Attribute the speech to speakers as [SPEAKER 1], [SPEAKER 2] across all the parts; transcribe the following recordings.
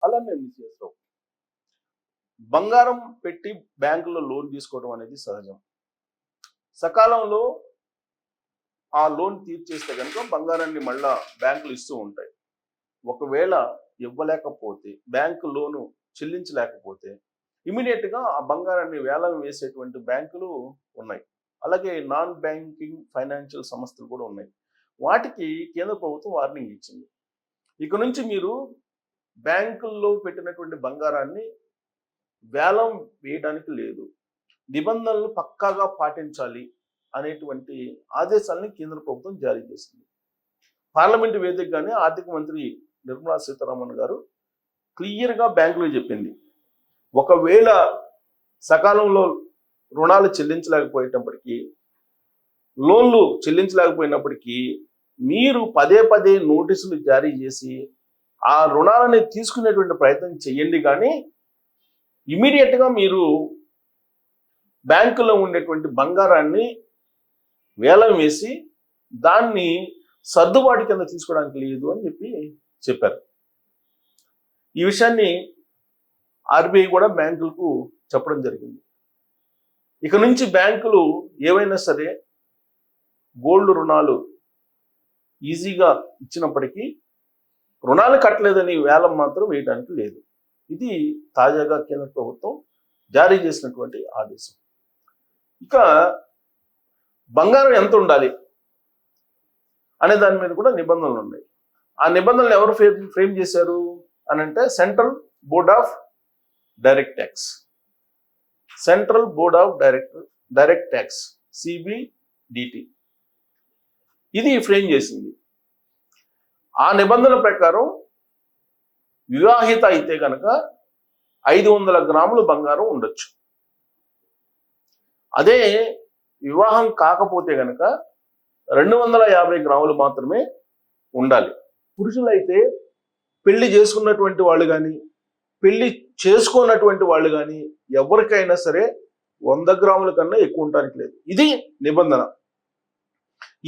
[SPEAKER 1] అలానే మిస్యూస్ రావు. బంగారం పెట్టి బ్యాంకులో లోన్ తీసుకోవడం అనేది సహజం. సకాలంలో ఆ లోన్ తీర్చేస్తే కనుక బంగారాన్ని మళ్ళా బ్యాంకులు ఇస్తూ ఉంటాయి. ఒకవేళ ఇవ్వలేకపోతే, బ్యాంకు లోను చెల్లించలేకపోతే ఇమీడియట్గా ఆ బంగారాన్ని వేలం వేసేటువంటి బ్యాంకులు ఉన్నాయి. అలాగే నాన్ బ్యాంకింగ్ ఫైనాన్షియల్ సంస్థలు కూడా ఉన్నాయి. వాటికి కేంద్ర ప్రభుత్వం వార్నింగ్ ఇచ్చింది. ఇక నుంచి మీరు బ్యాంకుల్లో పెట్టినటువంటి బంగారాన్ని వేలం వేయడానికి లేదు, నిబంధనలు పక్కాగా పాటించాలి అనేటువంటి ఆదేశాలని కేంద్ర ప్రభుత్వం జారీ చేసింది. పార్లమెంటు వేదికగానే ఆర్థిక మంత్రి నిర్మలా సీతారామన్ గారు క్లియర్గా బ్యాంకులకు చెప్పింది, ఒకవేళ సకాలంలో రుణాలు చెల్లించలేకపోయేటప్పటికీ, లోన్లు చెల్లించలేకపోయినప్పటికీ మీరు పదే పదే నోటీసులు జారీ చేసి ఆ రుణాలని తీసుకునేటువంటి ప్రయత్నం చేయండి. కానీ ఇమీడియట్గా మీరు బ్యాంకులో ఉండేటువంటి బంగారాన్ని వేలం వేసి దాన్ని సర్దుబాటు కింద తీసుకోవడానికి లేదు అని చెప్పారు. ఈ విషయాన్ని ఆర్బీఐ కూడా బ్యాంకులకు చెప్పడం జరిగింది. ఇక నుంచి బ్యాంకులు ఏవైనా సరే గోల్డ్ రుణాలు ఈజీగా ఇచ్చినప్పటికీ రుణాలు కట్టలేదని వేలం మాత్రం వేయడానికి లేదు. ఇది తాజాగా కేంద్ర ప్రభుత్వం జారీ చేసినటువంటి ఆదేశం. ఇక బంగారం ఎంత ఉండాలి అనే దాని మీద కూడా నిబంధనలు ఉన్నాయి. ఆ నిబంధనలు ఎవరు ఫ్రేమ్ చేశారు అని అంటే central board of direct tax. Central board of direct tax, CBDT, ఇది ఫ్రేమ్ చేసింది. ఆ నిబంధనల ప్రకారం వివాహిత అయితే కనుక 500 గ్రాములు బంగారం ఉండొచ్చు. అదే వివాహం కాకపోతే కనుక 250 గ్రాములు మాత్రమే ఉండాలి. పురుషులైతే పెళ్లి చేసుకున్నటువంటి వాళ్ళు కానీ పెళ్లి చేసుకోనటువంటి వాళ్ళు కానీ ఎవరికైనా సరే 100 గ్రాముల కన్నా ఎక్కువ ఉండడానికి లేదు. ఇది నిబంధన.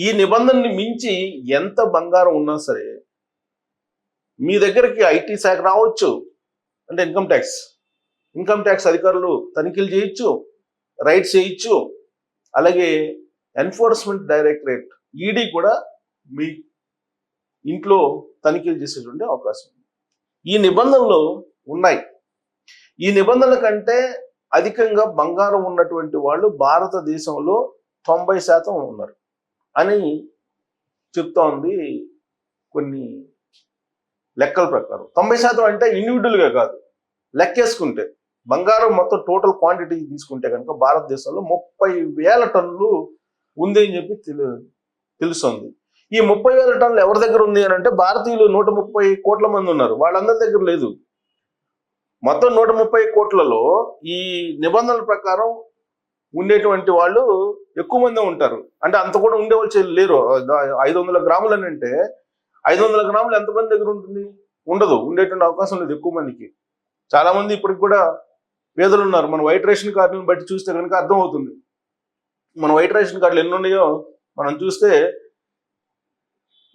[SPEAKER 1] ఈ నిబంధనని మించి ఎంత బంగారం ఉన్నా సరే మీ దగ్గరికి ఐటీ శాఖ రావచ్చు, అంటే ఇన్కమ్ ట్యాక్స్ అధికారులు తనిఖీలు చేయొచ్చు, రైట్స్ చేయొచ్చు. అలాగే ఎన్ఫోర్స్మెంట్ డైరెక్టరేట్ ఈడీ కూడా మీ ఇంట్లో తనిఖీలు చేసేటువంటి అవకాశం ఉంది. ఈ నిబంధనలు ఉన్నాయి. ఈ నిబంధనల కంటే అధికంగా బంగారం ఉన్నటువంటి వాళ్ళు భారతదేశంలో 90% ఉన్నారు అని చెప్తా ఉంది కొన్ని లెక్కల ప్రకారం. 90% అంటే ఇండివిజువల్గా కాదు, లెక్కేసుకుంటే బంగారం మొత్తం టోటల్ క్వాంటిటీ తీసుకుంటే కనుక భారతదేశంలో 30,000 టన్నులు ఉంది అని చెప్పి తెలుస్తుంది. ఈ 30,000 టన్నులు ఎవరి దగ్గర ఉంది అని అంటే భారతీయులు 130 కోట్ల మంది ఉన్నారు, వాళ్ళందరి దగ్గర లేదు. మొత్తం 130 కోట్లలో ఈ నిబంధనల ప్రకారం ఉండేటువంటి వాళ్ళు ఎక్కువ మంది ఉంటారు. అంటే అంత కూడా ఉండేవాళ్ళు లేరు. 500 గ్రాములు అని అంటే 500 గ్రాములు ఎంతమంది దగ్గర ఉంటుంది? ఉండదు, ఉండేటువంటి అవకాశం లేదు ఎక్కువ మందికి. చాలా మంది ఇప్పటికి కూడా పేదలు ఉన్నారు. మన వైట్ రేషన్ కార్డులను బట్టి చూస్తే కనుక అర్థమవుతుంది. మన వైట్ రేషన్ కార్డులు ఎన్ని ఉన్నాయో మనం చూస్తే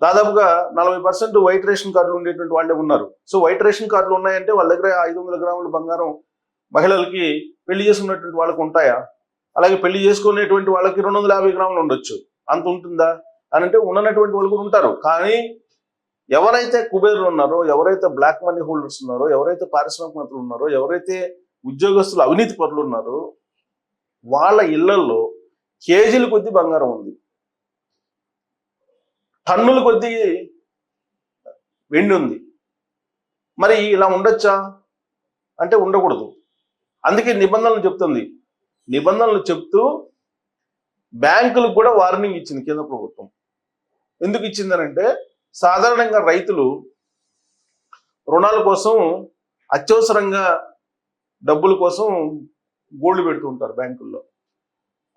[SPEAKER 1] దాదాపుగా 40% వైట్ రేషన్ కార్డులు ఉండేటువంటి వాళ్ళే ఉన్నారు. సో వైట్ రేషన్ కార్డులు ఉన్నాయంటే వాళ్ళ దగ్గర 500 గ్రాముల బంగారం మహిళలకి పెళ్లి చేసుకున్నటువంటి వాళ్ళకి ఉంటాయా? అలాగే పెళ్లి చేసుకునేటువంటి వాళ్ళకి 250 గ్రాములు ఉండొచ్చు. అంత ఉంటుందా అని అంటే ఉన్నటువంటి వాళ్ళు కూడా ఉంటారు. కానీ ఎవరైతే కుబేరులు ఉన్నారో, ఎవరైతే బ్లాక్ మనీ హోల్డర్స్ ఉన్నారో, ఎవరైతే పారిశ్రామికవేత్తలు ఉన్నారో, ఎవరైతే ఉద్యోగస్తులు అవినీతి పరులు ఉన్నారో వాళ్ళ ఇళ్లలో కేజీల కొద్దీ బంగారం ఉంది, టన్నుల కొద్దీ వెండి ఉంది. మరి ఇలా ఉండొచ్చా అంటే ఉండకూడదు. అందుకే నిబంధనలు చెప్తుంది. నిబంధనలు చెప్తూ బ్యాంకులకు కూడా వార్నింగ్ ఇచ్చింది కేంద్ర ప్రభుత్వం. ఎందుకు ఇచ్చిందనంటే సాధారణంగా రైతులు రుణాల కోసం అత్యవసరంగా డబ్బుల కోసం గోల్డ్ పెడుతూ ఉంటారు బ్యాంకుల్లో.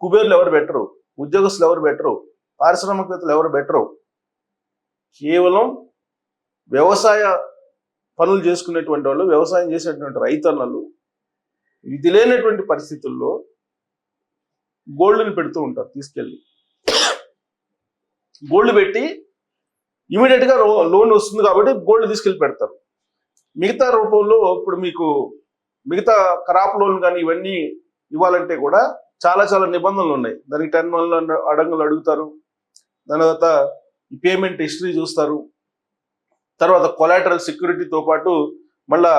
[SPEAKER 1] కుబేర్లు ఎవరు బెటరు, ఉద్యోగస్తులు ఎవరు బెటరు, పారిశ్రామికవేత్తలు ఎవరు బెటరు? కేవలం వ్యవసాయ పనులు చేసుకునేటువంటి వాళ్ళు, వ్యవసాయం చేసేటువంటి రైతన్నలు ఇది లేనటువంటి పరిస్థితుల్లో గోల్డ్ని పెడుతూ ఉంటారు. తీసుకెళ్ళి గోల్డ్ పెట్టి ఇమీడియట్గా లోన్ వస్తుంది కాబట్టి గోల్డ్ తీసుకెళ్ళి పెడతారు. మిగతా రూపంలో ఇప్పుడు మీకు మిగతా క్రాప్ లోన్ కానీ ఇవన్నీ ఇవ్వాలంటే కూడా చాలా చాలా నిబంధనలు ఉన్నాయి. దానికి 10 అడంగులు అడుగుతారు. దాని తర్వాత ఈ పేమెంట్ హిస్టరీ చూస్తారు. తర్వాత కొలాటరల్ సెక్యూరిటీతో పాటు మళ్ళా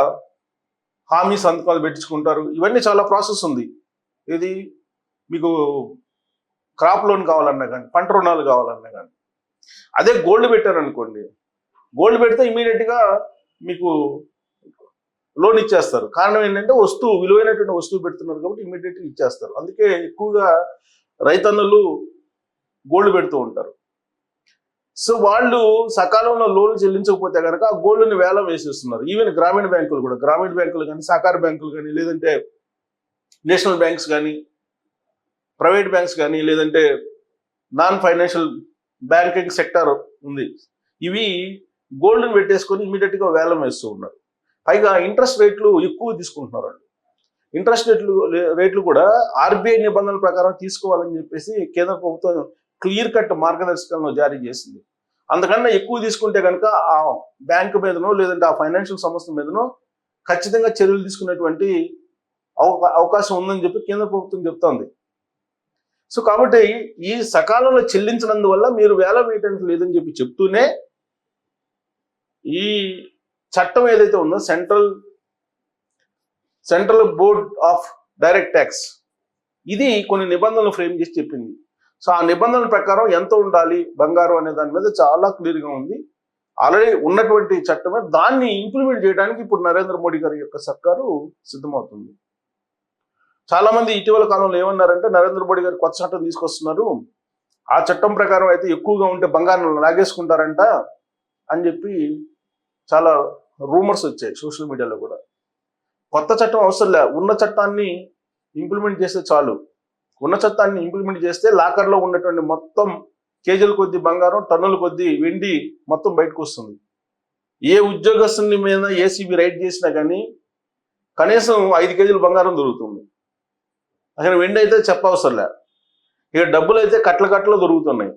[SPEAKER 1] హామీ సంతకాలు పెట్టించుకుంటారు. ఇవన్నీ చాలా ప్రాసెస్ ఉంది. ఇది మీకు క్రాప్ లోన్ కావాలన్నా కానీ, పంట రుణాలు కావాలన్నా కానీ. అదే గోల్డ్ పెట్టారనుకోండి, గోల్డ్ పెడితే ఇమీడియట్గా మీకు లోన్ ఇచ్చేస్తారు. కారణం ఏంటంటే విలువైనటువంటి వస్తువు పెడుతున్నారు కాబట్టి ఇమీడియట్గా ఇచ్చేస్తారు. అందుకే ఎక్కువగా రైతన్నులు గోల్డ్ పెడుతూ ఉంటారు. సో వాళ్ళు సకాలంలో లోన్లు చెల్లించకపోతే కనుక ఆ గోల్డ్ని వేలం వేసేస్తున్నారు. ఈవెన్ గ్రామీణ బ్యాంకులు కూడా, గ్రామీణ బ్యాంకులు కానీ, సహకార బ్యాంకులు కానీ, లేదంటే నేషనల్ బ్యాంక్స్ కానీ, ప్రైవేట్ బ్యాంక్స్ కానీ, లేదంటే నాన్ ఫైనాన్షియల్ బ్యాంకింగ్ సెక్టర్ ఉంది. ఇవి గోల్డ్ని పెట్టేసుకొని ఇమీడియట్గా వేలం వేస్తూ ఉన్నారు. పైగా ఇంట్రెస్ట్ రేట్లు ఎక్కువ తీసుకుంటున్నారు వాళ్ళు. ఇంట్రెస్ట్ రేట్లు కూడా ఆర్బీఐ నిబంధనల ప్రకారం తీసుకోవాలని చెప్పేసి కేంద్ర ప్రభుత్వం క్లియర్ కట్ మార్గదర్శకాలను జారీ చేసింది. అంతకన్నా ఎక్కువ తీసుకుంటే కనుక ఆ బ్యాంకు మీదనో లేదంటే ఆ ఫైనాన్షియల్ సంస్థ మీదనో ఖచ్చితంగా చర్యలు తీసుకునేటువంటి అవకాశం ఉందని చెప్పి కేంద్ర ప్రభుత్వం చెప్తోంది. సో కాబట్టి ఈ సకాలంలో చెల్లించినందువల్ల మీరు వేలం వేయడానికి లేదని చెప్పి చెప్తూనే ఈ చట్టం ఏదైతే ఉందో central board of direct tax ఇది కొన్ని నిబంధనలు ఫ్రేమ్ చేసి చెప్పింది. సో ఆ నిబంధనల ప్రకారం ఎంత ఉండాలి బంగారం అనే దాని మీద చాలా క్లియర్గా ఉంది. ఆల్రెడీ ఉన్నటువంటి చట్టమే, దాన్ని ఇంప్లిమెంట్ చేయడానికి ఇప్పుడు నరేంద్ర మోడీ గారి యొక్క సర్కారు సిద్ధమవుతుంది. చాలా మంది ఇటీవల కాలంలో ఏమన్నారంటే నరేంద్ర మోడీ గారు కొత్త చట్టం తీసుకొస్తున్నారు, ఆ చట్టం ప్రకారం అయితే ఎక్కువగా ఉంటే బంగారం లాగేసుకుంటారంట అని చెప్పి చాలా రూమర్స్ వచ్చాయి సోషల్ మీడియాలో కూడా. కొత్త చట్టం అవసరం లే, ఉన్న చట్టాన్ని ఇంప్లిమెంట్ చేస్తే చాలు. ఉన్న చట్టాన్ని ఇంప్లిమెంట్ చేస్తే లాకర్లో ఉన్నటువంటి మొత్తం కేజీల కొద్ది బంగారం, టన్నుల కొద్ది వెండి మొత్తం బయటకు వస్తుంది. ఏ ఉద్యోగస్తుని మీద ఏసీబీ రైడ్ చేసినా కానీ కనీసం 5 కేజీల బంగారం దొరుకుతుంది. అసలు వెండి అయితే చెప్పవసరంలే. ఇక డబ్బులు అయితే కట్ల దొరుకుతున్నాయి.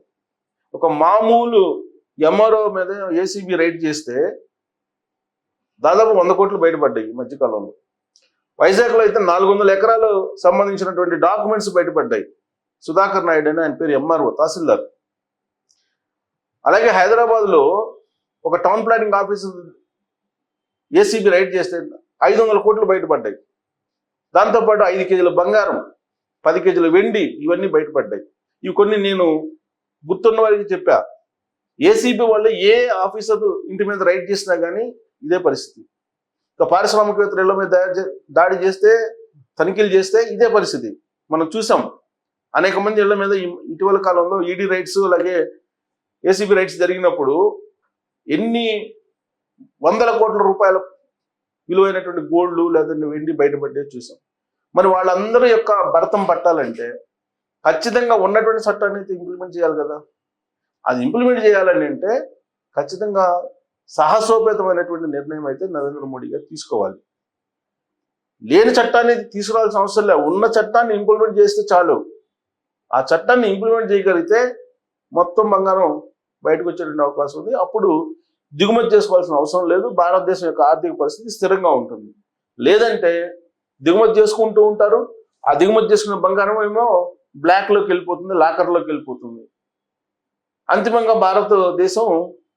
[SPEAKER 1] ఒక మామూలు ఎంఆర్ఓ మీద ఏసీబీ రైడ్ చేస్తే దాదాపు 100 కోట్లు బయటపడ్డాయి ఈ మధ్యకాలంలో. వైజాగ్లో అయితే 400 ఎకరాలు సంబంధించినటువంటి డాక్యుమెంట్స్ బయటపడ్డాయి. సుధాకర్ నాయుడు అని ఆయన పేరు, ఎంఆర్ఓ తహసీల్దార్. అలాగే హైదరాబాద్లో ఒక town planning officer ACB ride చేస్తే 500 కోట్లు బయటపడ్డాయి. దాంతోపాటు 5 కేజీల బంగారం, 10 కేజీల వెండి ఇవన్నీ బయటపడ్డాయి. ఇవి కొన్ని నేను గుర్తున్న వారికి చెప్పా. ఏసీబీ వాళ్ళు ఏ ఆఫీసర్ ఇంటి మీద రైడ్ చేసినా కానీ ఇదే పరిస్థితి. ఇక పారిశ్రామికవేత్తల ఇళ్ల మీద దాడి చేస్తే, తనిఖీలు చేస్తే ఇదే పరిస్థితి మనం చూసాం. అనేక మంది ఇళ్ల మీద ఇటీవల కాలంలో ఈడీ రైడ్స్ అలాగే ఏసీబీ రైడ్స్ జరిగినప్పుడు ఎన్ని వందల కోట్ల రూపాయల విలువైనటువంటి గోల్డ్ లేదా వెండి బయటపడ్డే చూసాం. మరి వాళ్ళందరూ యొక్క భరతం పట్టాలంటే ఖచ్చితంగా ఉన్నటువంటి చట్టాన్ని అయితే ఇంప్లిమెంట్ చేయాలి కదా. అది ఇంప్లిమెంట్ చేయాలని అంటే ఖచ్చితంగా సాహసోపేతమైనటువంటి నిర్ణయం అయితే నరేంద్ర మోడీ గారు తీసుకోవాలి. లేని చట్టాన్ని తీసుకురావాల్సిన అవసరం లేదు, ఉన్న చట్టాన్ని ఇంప్లిమెంట్ చేస్తే చాలు. ఆ చట్టాన్ని ఇంప్లిమెంట్ చేయగలిగితే మొత్తం బంగారం బయటకు వచ్చేటువంటి అవకాశం ఉంది. అప్పుడు దిగుమతి చేసుకోవాల్సిన అవసరం లేదు. భారతదేశం యొక్క ఆర్థిక పరిస్థితి స్థిరంగా ఉంటుంది. లేదంటే దిగుమతి చేసుకుంటూ ఉంటారు. ఆ దిగుమతి చేసుకున్న బంగారం ఏమో బ్లాక్లోకి వెళ్ళిపోతుంది, లాకర్లోకి వెళ్ళిపోతుంది. అంతిమంగా భారతదేశం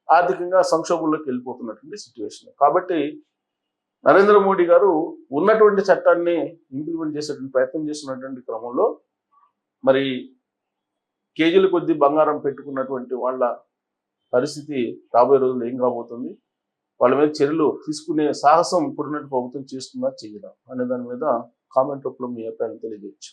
[SPEAKER 1] ఆర్థికంగా సంక్షోభంలోకి వెళ్ళిపోతున్నటువంటి సిచ్యువేషన్. కాబట్టి నరేంద్ర మోడీ గారు ఉన్నటువంటి చట్టాన్ని ఇంప్లిమెంట్ చేసేటువంటి ప్రయత్నం చేస్తున్నటువంటి క్రమంలో మరి కేజీల కొద్ది బంగారం పెట్టుకున్నటువంటి వాళ్ళ పరిస్థితి రాబోయే రోజుల్లో ఏం కాబోతుంది, వాళ్ళ మీద చర్యలు తీసుకునే సాహసం ఇప్పుడున్నట్టు ప్రభుత్వం చేస్తుందా చేయదా అనే దాని మీద కామెంట్ రూపంలో మీ అభిప్రాయాన్ని తెలియజేయచ్చు.